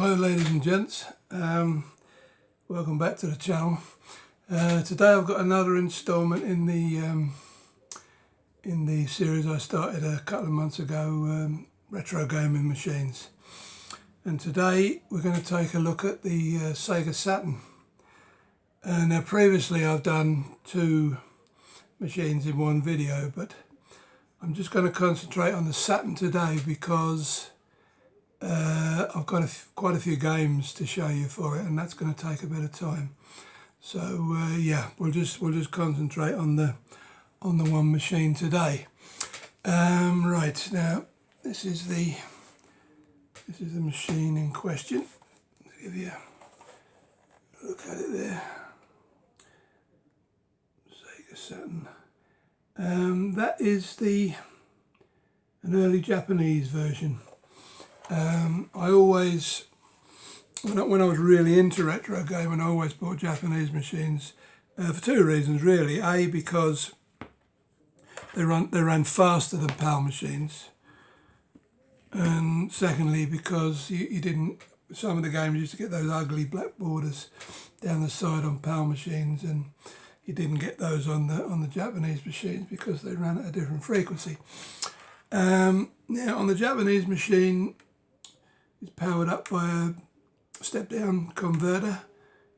Hello ladies and gents, welcome back to the channel. Today I've got another instalment in the series I started a couple of months ago, retro gaming machines. And today we're going to take a look at the Sega Saturn. Now previously I've done two machines in one video, but I'm just going to concentrate on the Saturn today because I've got quite a few games to show you for it, and that's going to take a bit of time. So yeah, we'll just concentrate on the one machine today. Right, now this is the machine in question. I'll give you a look at it there. Sega Saturn. That is an early Japanese version. I always, when I was really into retro gaming, I always bought Japanese machines for two reasons really. A, because they ran faster than PAL machines, and secondly because you didn't, some of the games used to get those ugly black borders down the side on PAL machines, and you didn't get those on the Japanese machines because they ran at a different frequency. Now on the Japanese machine, it's powered up by a step-down converter.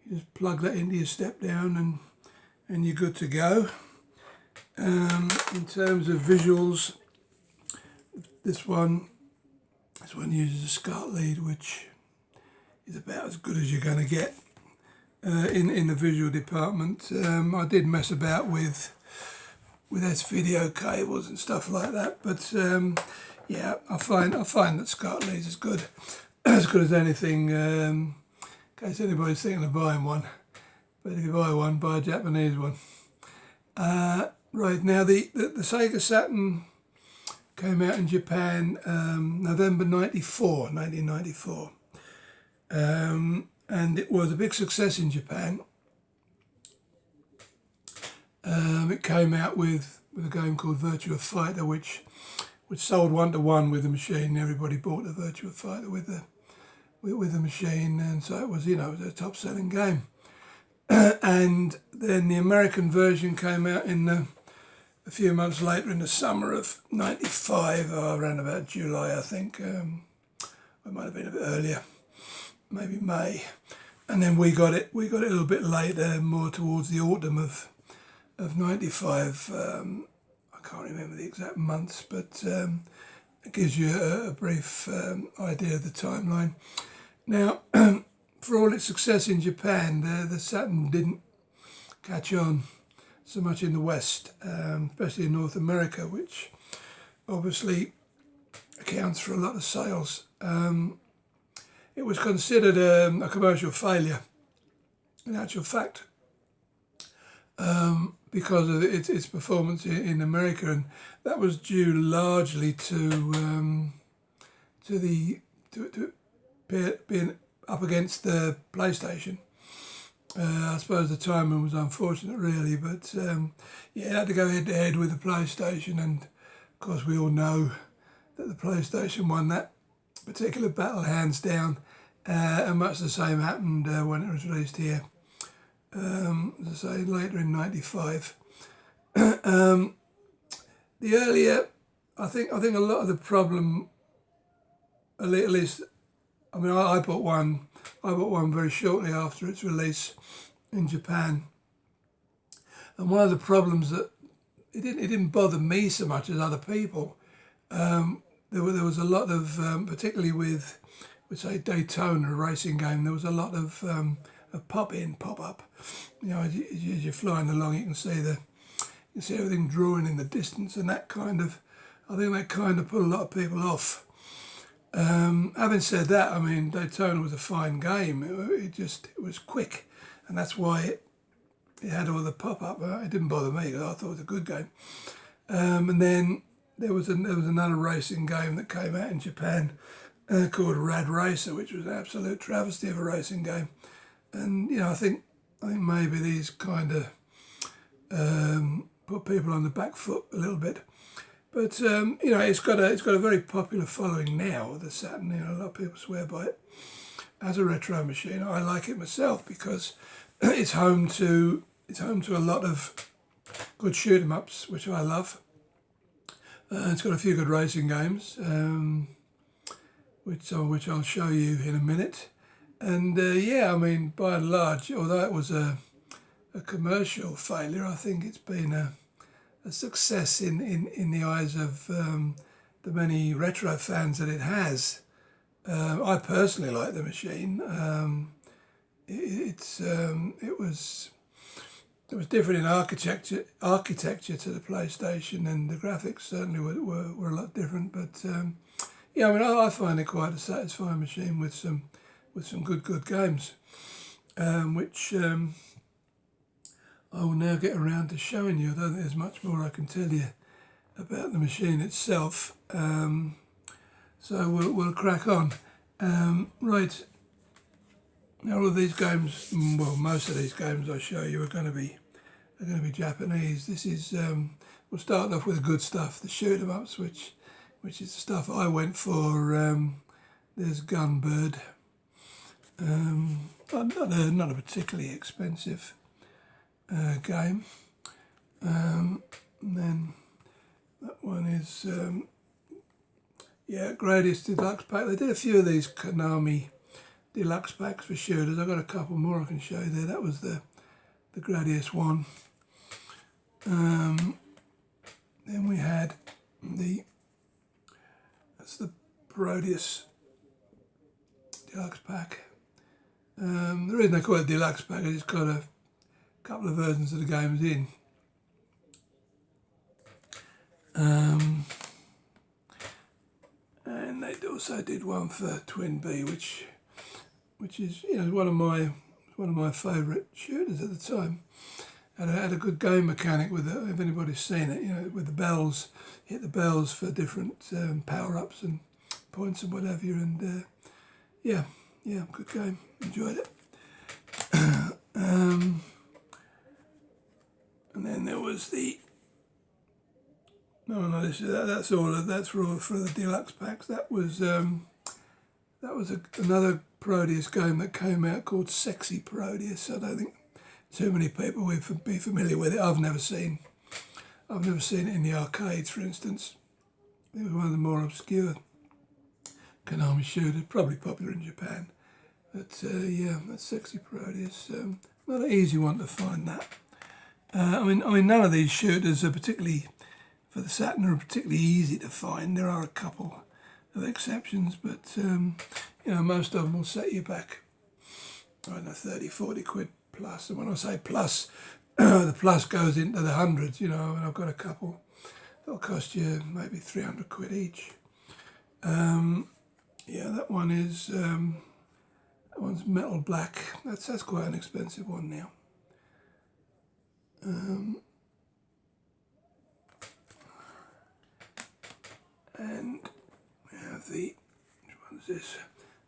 You just plug that into your step-down and you're good to go. In terms of visuals, this one uses a SCART lead, which is about as good as you're going to get in the visual department. I did mess about with S-video cables and stuff like that, but yeah, I find that SCART leads is good, as good as anything. In case anybody's thinking of buying one, but if you buy one, buy a Japanese one. Right, now the Sega Saturn came out in Japan November 1994, and it was a big success in Japan. It came out with a game called Virtua Fighter, which sold 1-to-1 with the machine. Everybody bought the Virtua Fighter with the machine, and so it was, it was a top-selling game. And then the American version came out a few months later in the summer of '95, around about July, I think. It might have been a bit earlier, maybe May. And then we got it a little bit later, more towards the autumn of '95. I can't remember the exact months, but it gives you a brief idea of the timeline. Now, for all its success in Japan, the Saturn didn't catch on so much in the West, especially in North America, which obviously accounts for a lot of sales. It was considered a commercial failure, in actual fact, because of its performance in America, and that was due largely to being up against the PlayStation. I suppose the timing was unfortunate, really, but yeah, it had to go head to head with the PlayStation, and of course we all know that the PlayStation won that particular battle hands down, and much the same happened when it was released here. As I say, later in '95. The earlier, I think a lot of the problem, at least, I mean, I bought one very shortly after its release in Japan, and one of the problems that it didn't bother me so much as other people. There was a lot of, particularly with say Daytona, a racing game, there was a lot of pop in, pop up. As you're flying along, you can see everything drawing in the distance, and that kind of, I think that kind of put a lot of people off. Having said that, I mean, Daytona was a fine game. It was quick, and that's why it had all the pop up. It didn't bother me because I thought it was a good game. And then there was another racing game that came out in Japan called Rad Racer, which was an absolute travesty of a racing game. And I think maybe these kind of put people on the back foot a little bit. But it's got a very popular following now, the Saturn. A lot of people swear by it. as a retro machine. I like it myself because it's home to a lot of good shoot 'em ups, which I love. It's got a few good racing games, which I'll show you in a minute. And yeah, I mean, by and large, although it was a commercial failure, I think it's been a success in the eyes of the many retro fans that it has. I personally like the machine. It was different in architecture to the PlayStation, and the graphics certainly were a lot different. But yeah, I mean, I find it quite a satisfying machine with some good games, which I will now get around to showing you. I don't think there's much more I can tell you about the machine itself. So we'll crack on. Right. Now all of these games, well, most of these games I show you are going to be Japanese. This is we'll start off with the good stuff, the shoot 'em ups, which is the stuff I went for. There's Gunbird. Not a particularly expensive game. And then that one is yeah, Gradius Deluxe Pack. They did a few of these Konami Deluxe Packs for shooters. I've got a couple more I can show you there. That was the Gradius one. Then we had that's the Proteus Deluxe Pack. The reason they call it Deluxe Pack is it's got a couple of versions of the games in. And they also did one for Twin B, which is, you know, one of my favourite shooters at the time. And it had a good game mechanic with it. If anybody's seen it, you know, with the bells, hit the bells for different power-ups and points and what have you. And yeah, good game. Enjoyed it. And then there was the that's all for the deluxe packs. That was another Proteus game that came out called Sexy Proteus. I don't think too many people would be familiar with it. I've never seen it in the arcades, for instance. It was one of the more obscure Konami shooters, probably popular in Japan. But yeah, that's Sexy Proteus. Not an easy one to find that. I mean, none of these shooters are particularly, for the Saturn, are particularly easy to find. There are a couple of exceptions, but you know, most of them will set you back, I don't know, 30, 40 quid plus. And when I say plus, the plus goes into the hundreds, you know, and I've got a couple that'll cost you maybe 300 quid each. Yeah, that one is, that one's metal black. That's quite an expensive one now. And we have which one is this?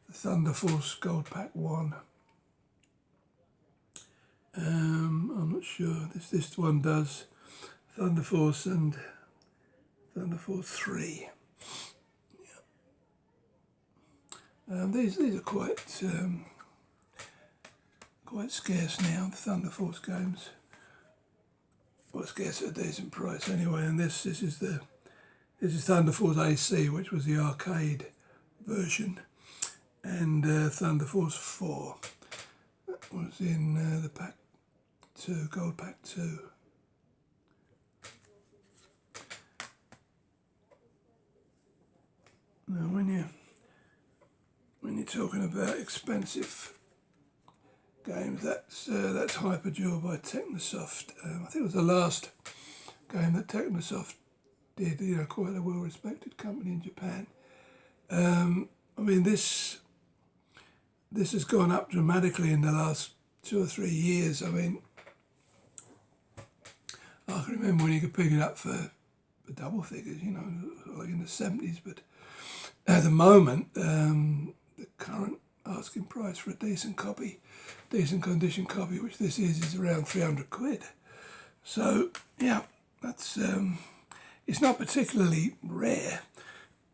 The Thunder Force Gold Pack 1. I'm not sure. This one does Thunder Force and Thunder Force 3. Yeah. These are quite scarce now, the Thunder Force games. Well, scarce at a decent price anyway. And this is Thunder Force AC, which was the arcade version, and Thunder Force 4. That was in the pack 2, Gold Pack 2. Now, when you're talking about expensive games, that's Hyperdual by Technosoft. I think it was the last game that Technosoft did, you know, quite a well-respected company in Japan. I mean, this has gone up dramatically in the last 2 or 3 years. I mean, I can remember when you could pick it up for double figures, you know, like in the 70s. But at the moment, the current asking price for a decent condition copy, which this is around 300 quid. So yeah, that's it's not particularly rare.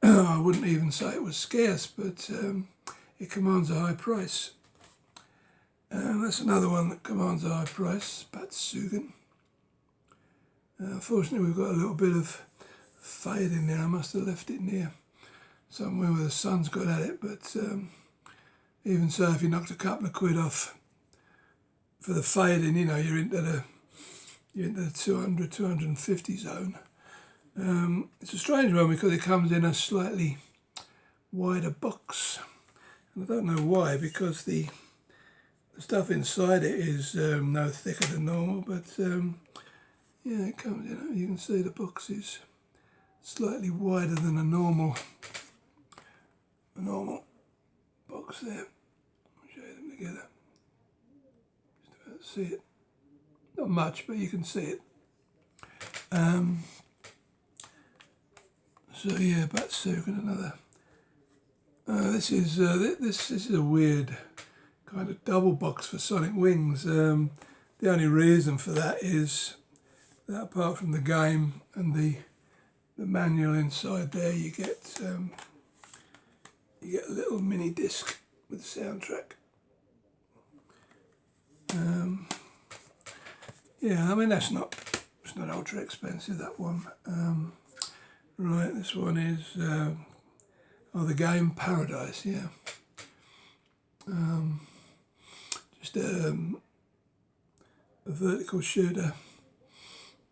I wouldn't even say it was scarce, but it commands a high price. And that's another one that commands a high price, Batsugan. Unfortunately, we've got a little bit of fade in there. I must have left it near somewhere where the sun's got at it, but even so, if you knocked a couple of quid off for the fading, you know, you're into the 200, 250 zone. It's a strange one because it comes in a slightly wider box. And I don't know why, because the stuff inside it is no thicker than normal, but yeah, it comes in. You can see the box is slightly wider than a normal box there. I'll show you them together. Just about to see it. Not much, but you can see it. So yeah, Batsugan, another. This is a weird kind of double box for Sonic Wings. The only reason for that is that apart from the game and the manual inside there, you get a little mini disc with the soundtrack. Yeah, I mean it's not ultra expensive, that one. Right, this one is the game Paradise. Yeah. Just a vertical shooter.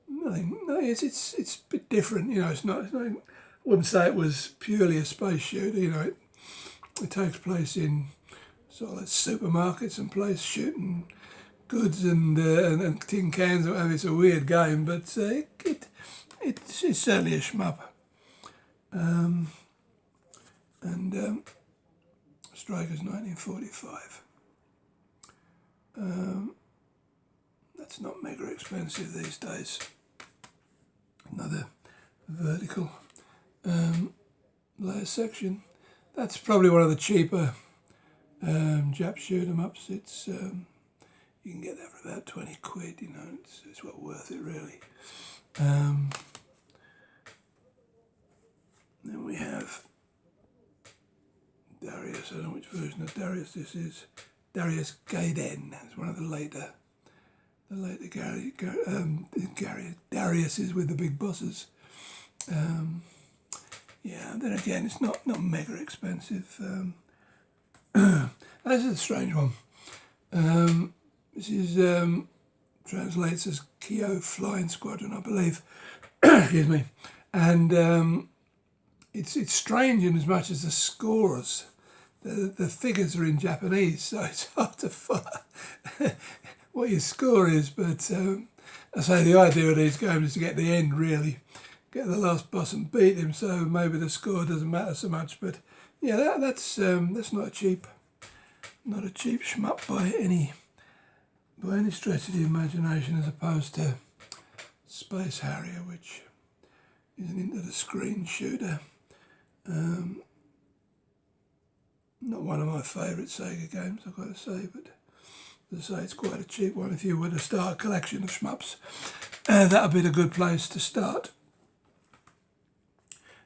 Nothing. No, it's a bit different. You know, it's not. I wouldn't say it was purely a space shooter. You know, it takes place in sort of like supermarkets and place shooting goods and tin cans. And it's a weird game, but it's certainly a shmup. Striker's 1945. That's not mega expensive these days. Another vertical layer section. That's probably one of the cheaper Jap shoot 'em ups. It's you can get that for about 20 quid. You know, it's well worth it really. Then we have Darius. I don't know which version of Darius this is. Darius Gaiden. It's one of the later Darius is with the big bosses. Yeah, then again, it's not mega expensive. This is a strange one. This is translates as Kyo Flying Squadron, I believe. Excuse me. And it's strange in as much as the scores, the figures are in Japanese, so it's hard to find what your score is. But I say the idea of these games is to get the end, really, get the last boss and beat him. So maybe the score doesn't matter so much. But yeah, that's not a cheap shmup by any stretch of the imagination, as opposed to Space Harrier, which is an into the screen shooter. Not one of my favourite Sega games, I've got to say, but as I say, it's quite a cheap one. If you were to start a collection of shmups, that would be a good place to start.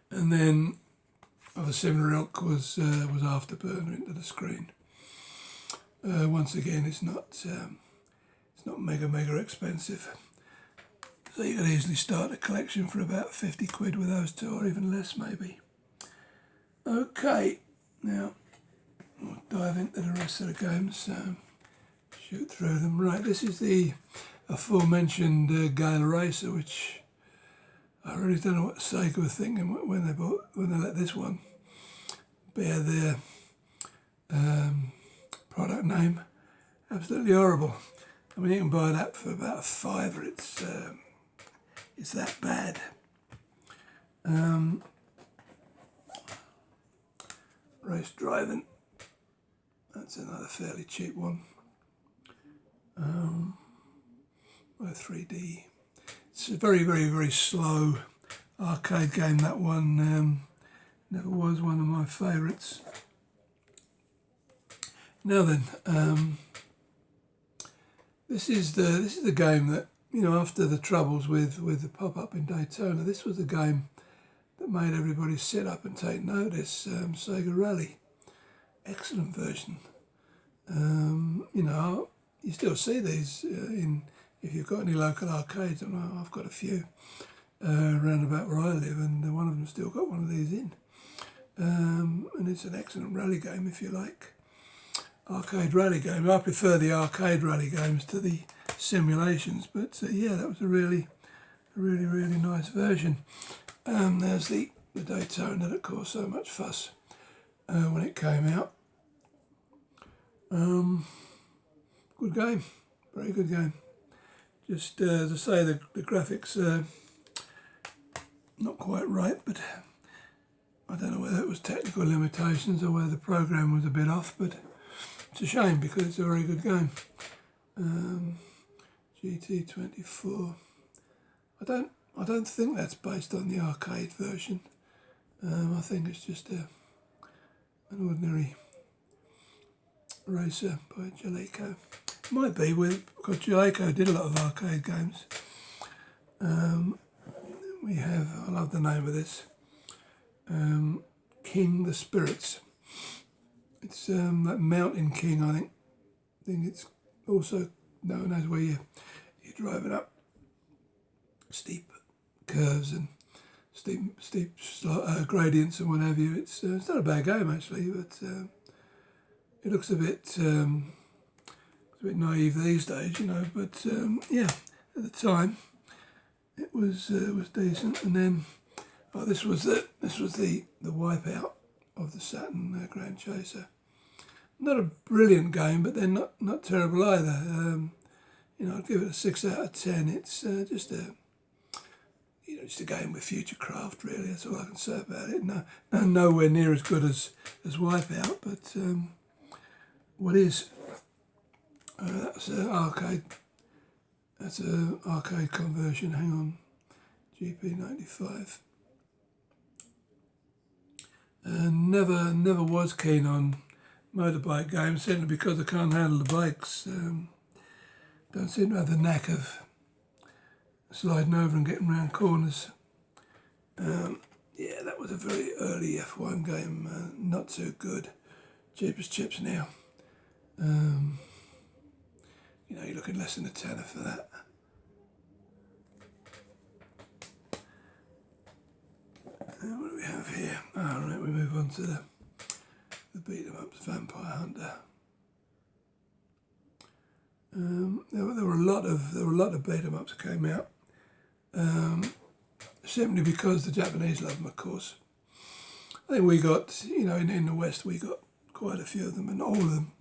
And then of a similar ilk was Afterburner, into the screen. Once again, it's not mega expensive. So you could easily start a collection for about 50 quid with those two, or even less maybe. Okay, now we'll dive into the rest of the games, shoot through them. Right, this is the aforementioned Gale Racer, which I really don't know what Sega were thinking when they let this one bear their product name. Absolutely horrible. I mean, you can buy that for about £5. It's that bad. Race driving. That's another fairly cheap one. 3D. It's a very slow arcade game, that one. Never was one of my favourites. Now then, this is the game that, you know, after the troubles with the pop-up in Daytona, this was the game that made everybody sit up and take notice, Sega Rally. excellent version. You know, you still see these if you've got any local arcades. And I've got a few around about where I live, and one of them still got one of these in. And it's an excellent rally game if you like arcade rally game. I prefer the arcade rally games to the simulations, but yeah, that was a really nice version. There's the Daytona that caused so much fuss when it came out. Good game, very good game. Just as I say, the graphics are not quite right, but I don't know whether it was technical limitations or whether the program was a bit off, but it's a shame because it's a very good game. GT24. I don't think that's based on the arcade version. I think it's just an ordinary racer by Jaleco. Might be because Jaleco did a lot of arcade games. We have, I love the name of this, King the Spirits. It's that Mountain King, I think it's also known as, where you're driving up steep curves and steep gradients and what have you. It's not a bad game actually, but it looks a bit naive these days, you know. But yeah, at the time it was decent. And then this was the wipeout of the Saturn Grand Chaser. Not a brilliant game, but then not terrible either. You know, I'd give it a 6 out of 10. It's just a game with future craft, really. That's all I can say about it. Nowhere near as good as Wipeout, but what is? That's an arcade. That's an arcade conversion. Hang on, GP95. Never was keen on motorbike games, simply because I can't handle the bikes. Don't seem to have the knack of sliding over and getting around corners. Yeah, that was a very early F1 game, not so good. Cheap as chips now. You know, you're looking less than a tenner for that. What do we have here? Right, we move on to the beat 'em ups, Vampire Hunter. There were a lot of beat 'em ups that came out. Simply because the Japanese love them, of course. I think we got, you know, in the West we got quite a few of them, and all of them.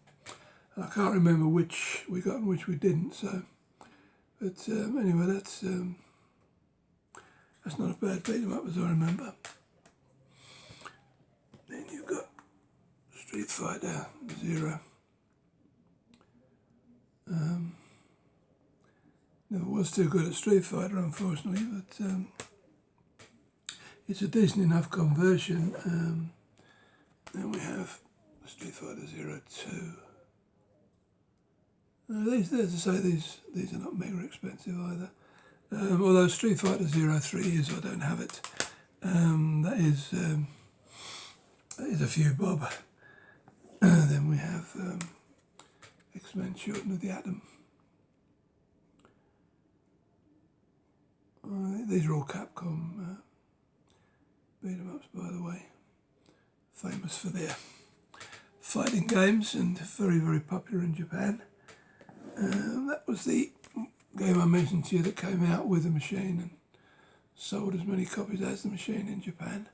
I can't remember which we got and which we didn't. So, but anyway, that's not a bad beat 'em up as I remember. Then you've got Street Fighter Zero. Never was too good at Street Fighter, unfortunately, but it's a decent enough conversion. Then we have Street Fighter 02. These are not mega expensive either. Although Street Fighter 03 is, I don't have it. That is a few bob. Then we have X-Men Children of the Atom. These are all Capcom beat 'em ups, by the way. Famous for their fighting games and very popular in Japan. That was the game I mentioned to you that came out with the machine and sold as many copies as the machine in Japan.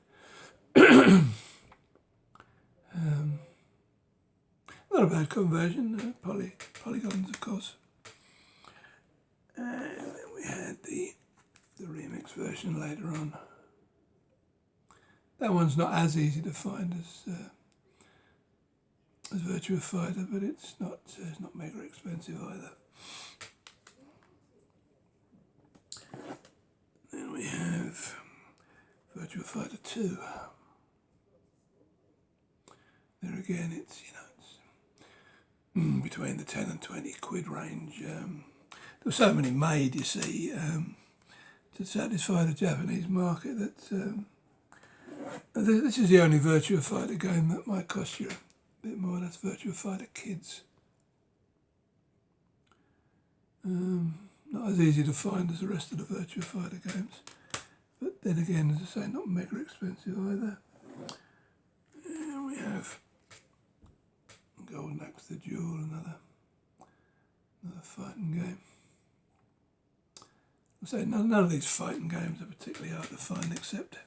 Not a bad conversion, polygons of course. And then we had the remix version later on. That one's not as easy to find as Virtua Fighter, but it's not mega expensive either. Then we have Virtua Fighter 2. There again, it's between the 10 and 20 quid range. There were so many made, you see, to satisfy the Japanese market that this is the only Virtua Fighter game that might cost you a bit more. That's Virtua Fighter Kids. Not as easy to find as the rest of the Virtua Fighter games, but then again, as I say, not mega expensive either. And we have Golden Axe the Duel, another fighting game. I say none of these fighting games are particularly hard to find, except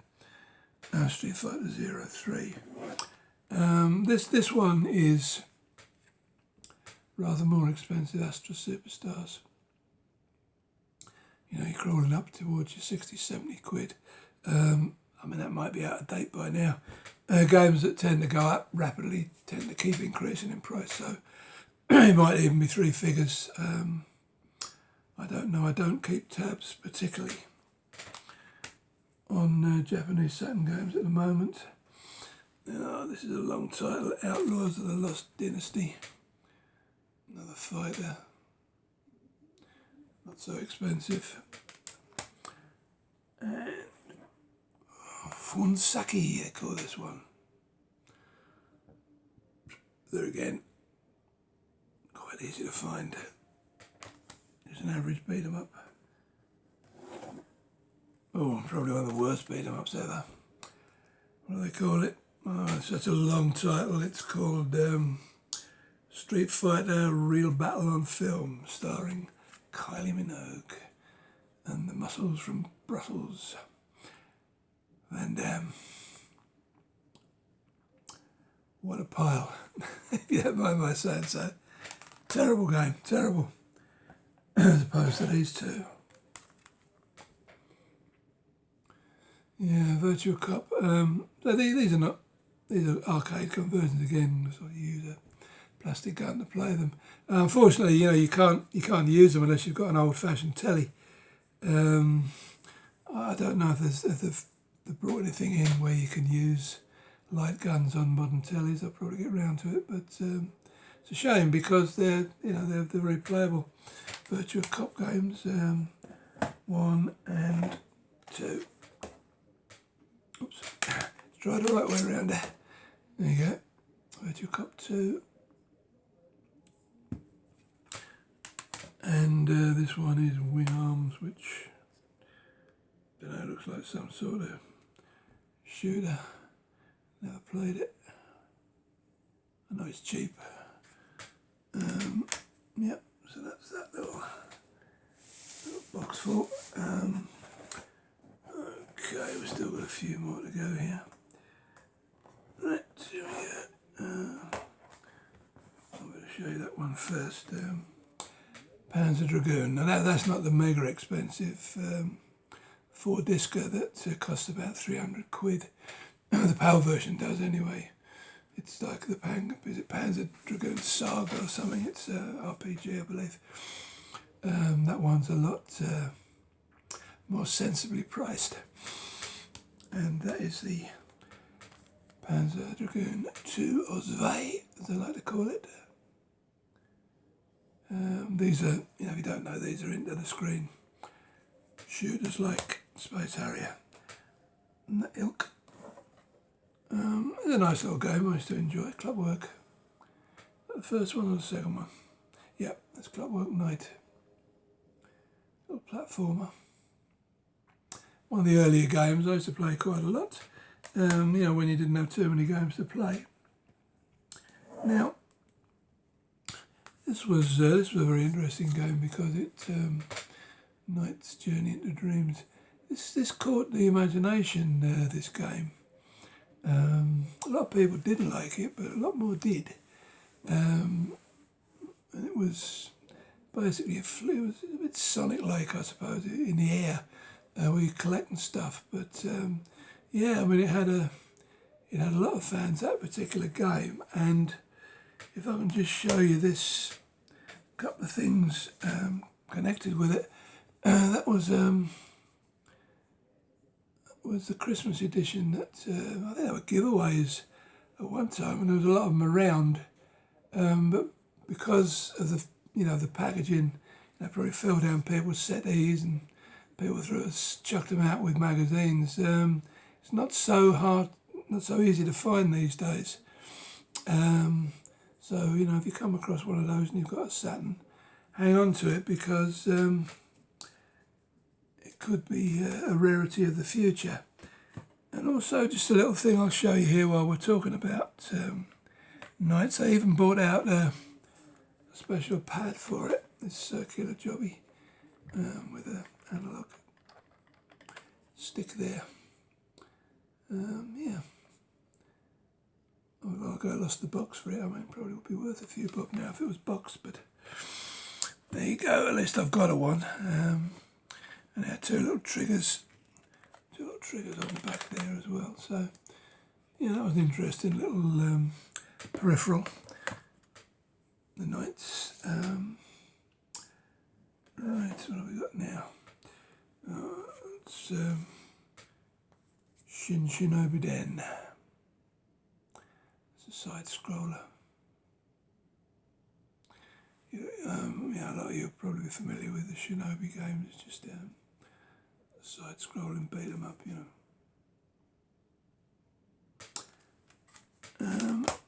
Street Fighter 03. This one is rather more expensive. Astra Superstars. You know, you're crawling up towards your 60, 70 quid. I mean, that might be out of date by now. Games that tend to go up rapidly tend to keep increasing in price, so it might even be three figures. I don't know. I don't keep tabs particularly on Japanese Saturn games at the moment. This is a long title, Outlaws of the Lost Dynasty. Another fighter. Not so expensive. And Funsaki, they call this one. There again, quite easy to find. It's an average beat 'em up. Oh, probably one of the worst beat 'em ups ever. What do they call it? Oh, it's such a long title. It's called Street Fighter Real Battle on Film, starring Kylie Minogue and the muscles from Brussels. Van Damme. What a pile. If you don't mind my saying so. Terrible game, terrible. As opposed to these two. Yeah, Virtua Cop. So these are arcade conversions again. So you use a plastic gun to play them. Unfortunately, you know, you can't use them unless you've got an old-fashioned telly. I don't know if they've brought anything in where you can use light guns on modern tellies. I'll probably get round to it, but it's a shame because they're very playable. Virtua Cop games, 1 and 2. Oops, let's try it the right way around there. There you go, Virtua Cop 2. And this one is Wing Arms, which, I don't know, looks like some sort of shooter. Never played it. I know it's cheap. Yep, so that's that little box full. Okay, we've still got a few more to go here. Right, here we go. I'm going to show you that one first. Panzer Dragoon. Now that's not the mega expensive 4-discer that costs about 300 quid. The PAL version does anyway. It's like the Panzer Dragoon Saga or something. It's RPG, I believe. That one's a lot more sensibly priced. And that is the Panzer Dragoon 2 or 2, as I like to call it. These are, you know, if you don't know, these are into the screen shooters like Space Harrier and the ilk. It's a nice little game, I used to enjoy it. Clockwork. The first one or the second one? Yep, that's Clockwork Knight. Little platformer. One of the earlier games I used to play quite a lot. You know, when you didn't have too many games to play. Now, this was a very interesting game because it Knight's Journey into Dreams. This caught the imagination. This game. A lot of people didn't like it, but a lot more did. And it was basically it was a bit Sonic-like, I suppose, in the air, where you're collecting stuff. But yeah, I mean, it had a lot of fans, that particular game. And if I can just show you this couple of things connected with it, that was the Christmas edition that I think there were giveaways at one time, and there was a lot of them around. But because of the packaging, probably fell down people's settees and people chucked them out with magazines. It's not so hard, not so easy to find these days. So, you know, if you come across one of those and you've got a Saturn, hang on to it, because it could be a rarity of the future. And also, just a little thing I'll show you here while we're talking about nights. I even bought out a special pad for it, this circular jobby, with an analogue stick there. Yeah. Although I lost the box for it, I mean, probably would be worth a few bucks now if it was boxed, but there you go, at least I've got a one. And it had two little triggers on the back there as well. So, yeah, that was an interesting little peripheral. The Knights. Right, what have we got now? It's Shinobi Den. It's a side scroller. Yeah, a lot of you will probably be familiar with the Shinobi games. It's just a side scrolling beat 'em up, you know.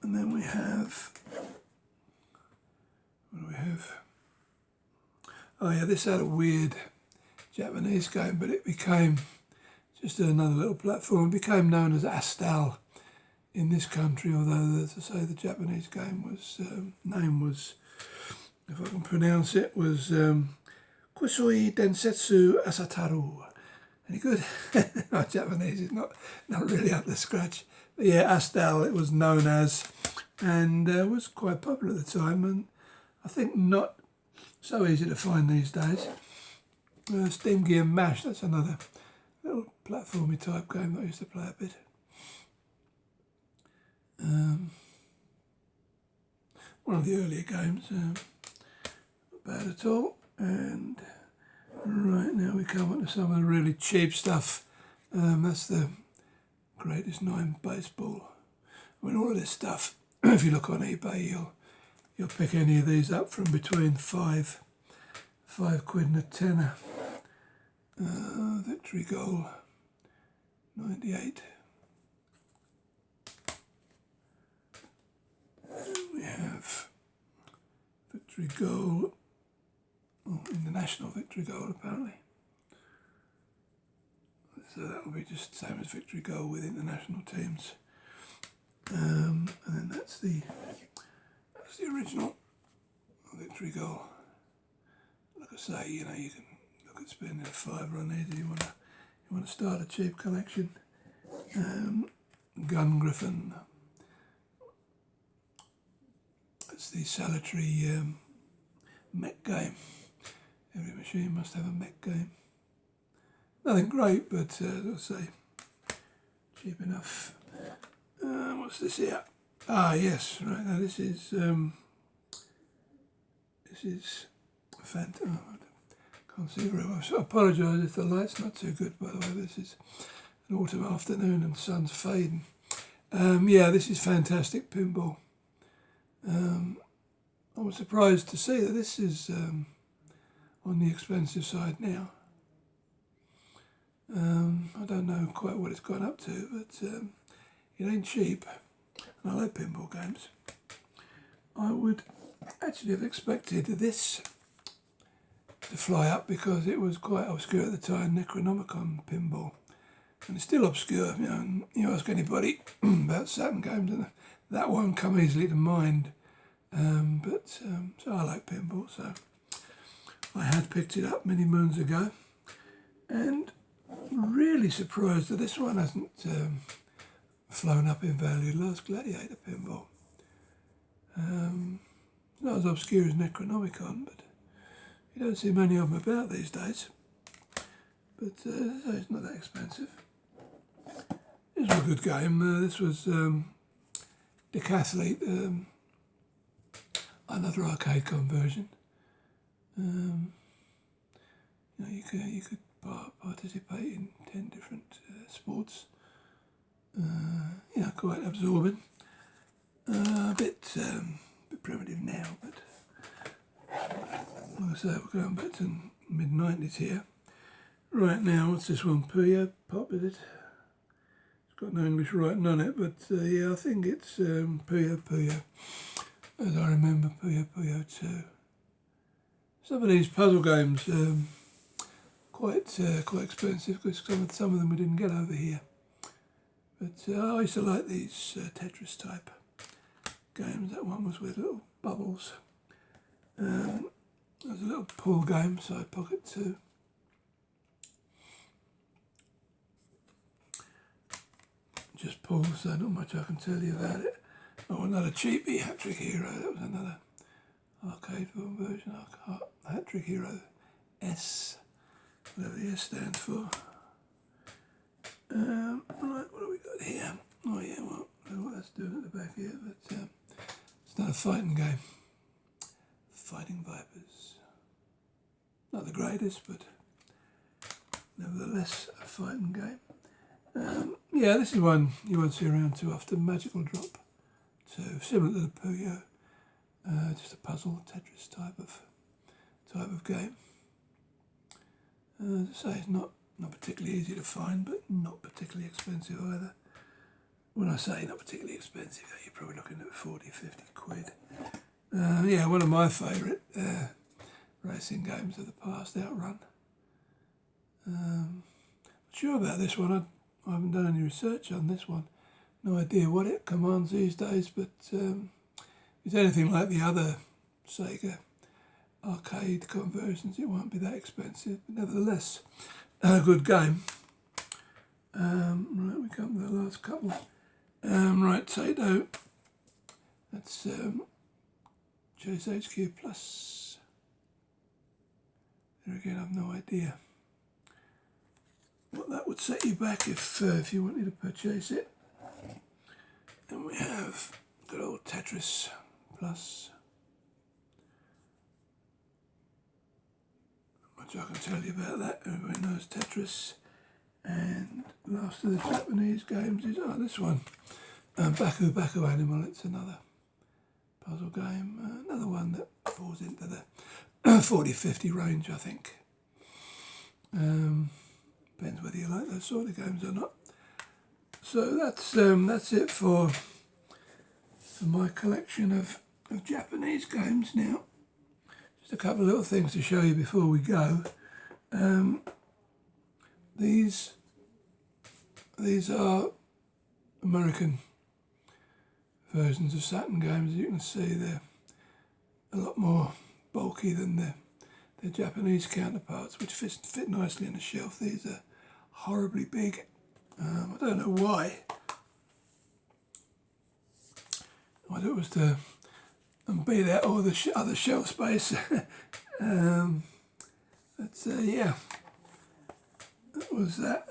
And then we have, what do we have? Oh yeah, this had a weird Japanese game, but it became just another little platform. It became known as Astal in this country, although, as I say, the Japanese game was, name was, if I can pronounce it, was Kusoi Densetsu Asataru. Any good? My Japanese is not really up to scratch. But yeah, Astal it was known as, and was quite popular at the time, and I think not so easy to find these days. Steam Gear Mash, that's another little platformy type game that I used to play a bit. One of the earlier games, not bad at all. And right now we come on to some of the really cheap stuff. That's the Greatest Nine Baseball. I mean, all of this stuff, if you look on eBay, you'll pick any of these up from between £5 and a tenner. Victory Goal, 98. We have Victory Goal, International Victory Goal apparently. So that will be just the same as Victory Goal with international teams. And then that's the original Victory Goal. Like I say, you know, you can look at spending a £5 on these if you want to start a cheap collection. Gun Griffin. It's the salutary mech game. Every machine must have a mech game. Nothing great, but as I say, cheap enough. What's this here? Ah, yes, right. Now this is fantastic. Oh, I can't see very well. So I apologise if the light's not too good. By the way, this is an autumn afternoon and the sun's fading. Yeah, this is fantastic pinball. I was surprised to see that this is on the expensive side now. I don't know quite what it's gone up to, but it ain't cheap. And I like pinball games. I would actually have expected this to fly up because it was quite obscure at the time, Necronomicon pinball. And it's still obscure, you know, and you ask anybody about Saturn games and that won't come easily to mind. So I like pinball, so I had picked it up many moons ago, and really surprised that this one hasn't flown up in value. Last Gladiator pinball. Not as obscure as Necronomicon, but you don't see many of them about these days. But it's not that expensive. This was a good game. This was Decathlete, another arcade conversion. You know, you could participate in 10 different sports. You know, quite absorbing. A bit primitive now, but like I say, we're going back to mid-90s here. Right now, what's this one? Puyo Pop, is it? It's got no English writing on it, but yeah, I think it's Puyo Puyo, as I remember, Puyo Puyo 2. Some of these puzzle games quite expensive, because some of them we didn't get over here. But I used to like these Tetris type games. That one was with little bubbles. There was a little pool game, Side Pocket 2. Just pool, so not much I can tell you about it. Oh, another cheapie, Hat Trick Hero. That was another arcade version. Hat Trick Hero S, whatever the S stands for. Right, what have we got here? Oh yeah, well, I don't know what that's doing at the back here, but it's not a fighting game. Fighting Vipers. Not the greatest, but nevertheless a fighting game. Yeah, this is one you won't see around too often. Magical Drop 2, similar to the Puyo, just a puzzle Tetris type of game. As I say, it's not particularly easy to find, but not particularly expensive either. When I say not particularly expensive, you're probably looking at 40, 50 quid. Yeah, one of my favourite racing games of the past, Outrun. Not sure about this one. I haven't done any research on this one. No idea what it commands these days, but if it's anything like the other Sega arcade conversions, it won't be that expensive. But nevertheless, a good game. Right, we come to the last couple. Right, Tato. That's Chase HQ Plus. There again, I've no idea what that would set you back if you wanted to purchase it. And we have good old Tetris Plus. Not much I can tell you about that. Everybody knows Tetris. And last of the Japanese games is this one, Baku Baku Animal. It's another puzzle game, another one that falls into the 40-50 range, I think. Depends whether you like those sort of games or not. So that's it for my collection of Japanese games. Now, just a couple of little things to show you before we go. These are American versions of Saturn games. As you can see, they're a lot more bulky than their Japanese counterparts, which fit nicely on the shelf. These are horribly big. I don't know why. Whether it was to beat out all the other shelf space. But yeah, that was that.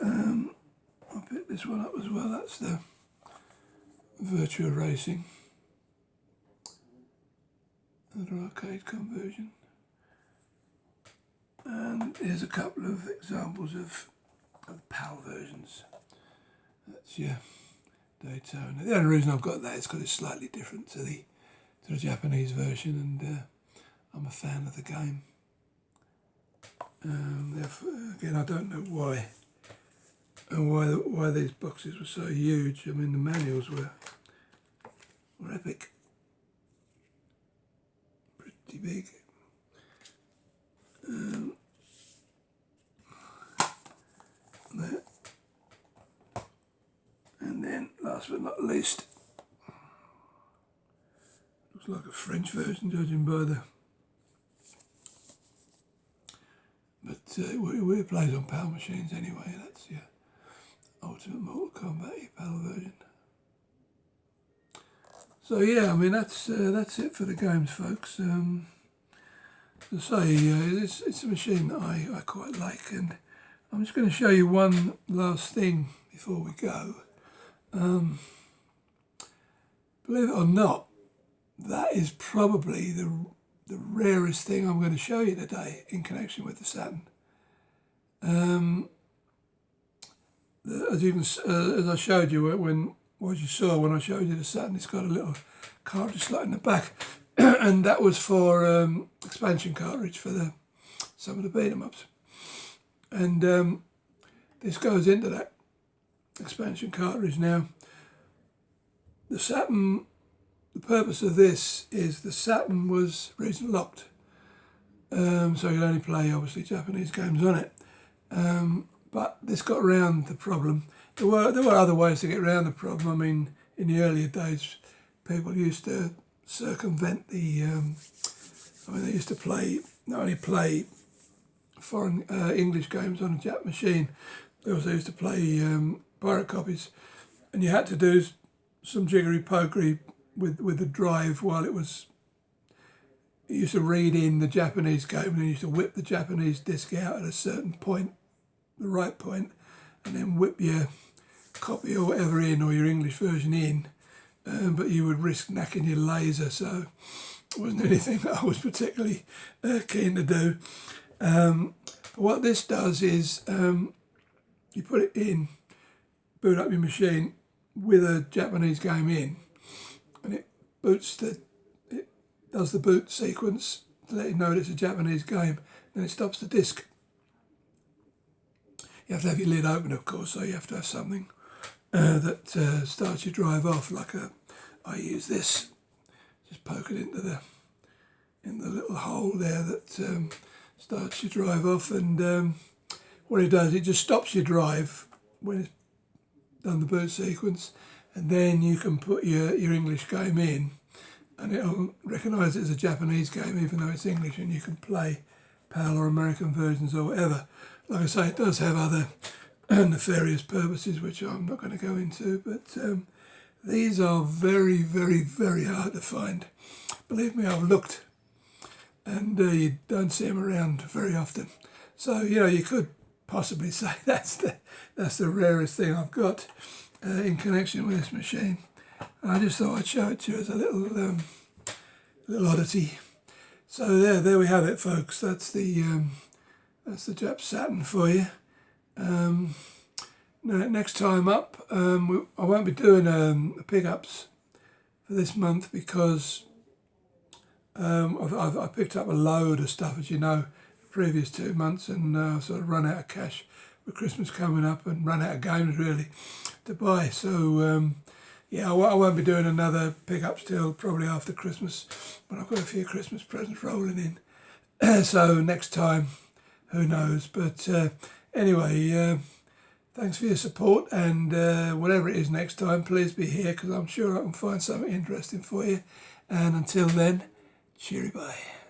I'll pick this one up as well. That's the Virtua Racing, another arcade conversion. And here's a couple of examples of PAL versions. That's your Daytona. The only reason I've got that is because it's slightly different to the Japanese version, and I'm a fan of the game. Again, I don't know why, and why these boxes were so huge. I mean, the manuals were epic, pretty big. There. And then, last but not least, looks like a French version, judging by the. But it plays on PAL machines anyway. That's your Ultimate Mortal Kombat, your PAL version. So yeah, I mean that's it for the games, folks. As I say, it's a machine that I quite like, and I'm just going to show you one last thing before we go. Believe it or not, that is probably the rarest thing I'm going to show you today in connection with the Saturn. As I showed you what you saw when I showed you the Saturn, it's got a little cartridge slot in the back, and that was for expansion cartridge for some of the beat 'em ups, and this goes into that expansion cartridge now. The Saturn, the purpose of this is the Saturn was region locked, so you could only play obviously Japanese games on it. But this got around the problem. There were other ways to get around the problem. I mean, in the earlier days, people used to circumvent the. They used to not only play foreign English games on a Jap machine, they also used to play pirate copies, and you had to do some jiggery pokery with the drive while it was. You used to read in the Japanese game, and then you used to whip the Japanese disc out at a certain point, the right point, and then whip your copy or whatever in, or your English version in, but you would risk knacking your laser, so it wasn't anything that I was particularly keen to do. But what this does is you put it in, boot up your machine with a Japanese game in, and it does the boot sequence to let you know that it's a Japanese game, then it stops the disc. You have to have your lid open, of course, so you have to have something that starts your drive off, I use this, just poke it in the little hole there that starts your drive off, and what it does, it just stops your drive when it's done the boot sequence, and then you can put your English game in, and it'll recognise it as a Japanese game even though it's English, and you can play PAL or American versions or whatever. Like I say, it does have other nefarious purposes which I'm not going to go into, but these are very, very, very hard to find. Believe me, I've looked, and you don't see them around very often. So, you could possibly say that's the rarest thing I've got in connection with this machine. And I just thought I'd show it to you as a little oddity. So there we have it, folks. That's the Jap Saturn for you. Now, next time up, I won't be doing pickups for this month because I picked up a load of stuff, as you know, the previous 2 months, and sort of run out of cash with Christmas coming up and run out of games really to buy. So I won't be doing another pickups till probably after Christmas, but I've got a few Christmas presents rolling in. So next time, who knows? But anyway, thanks for your support, and whatever it is next time, please be here because I'm sure I can find something interesting for you. And until then, cheery bye.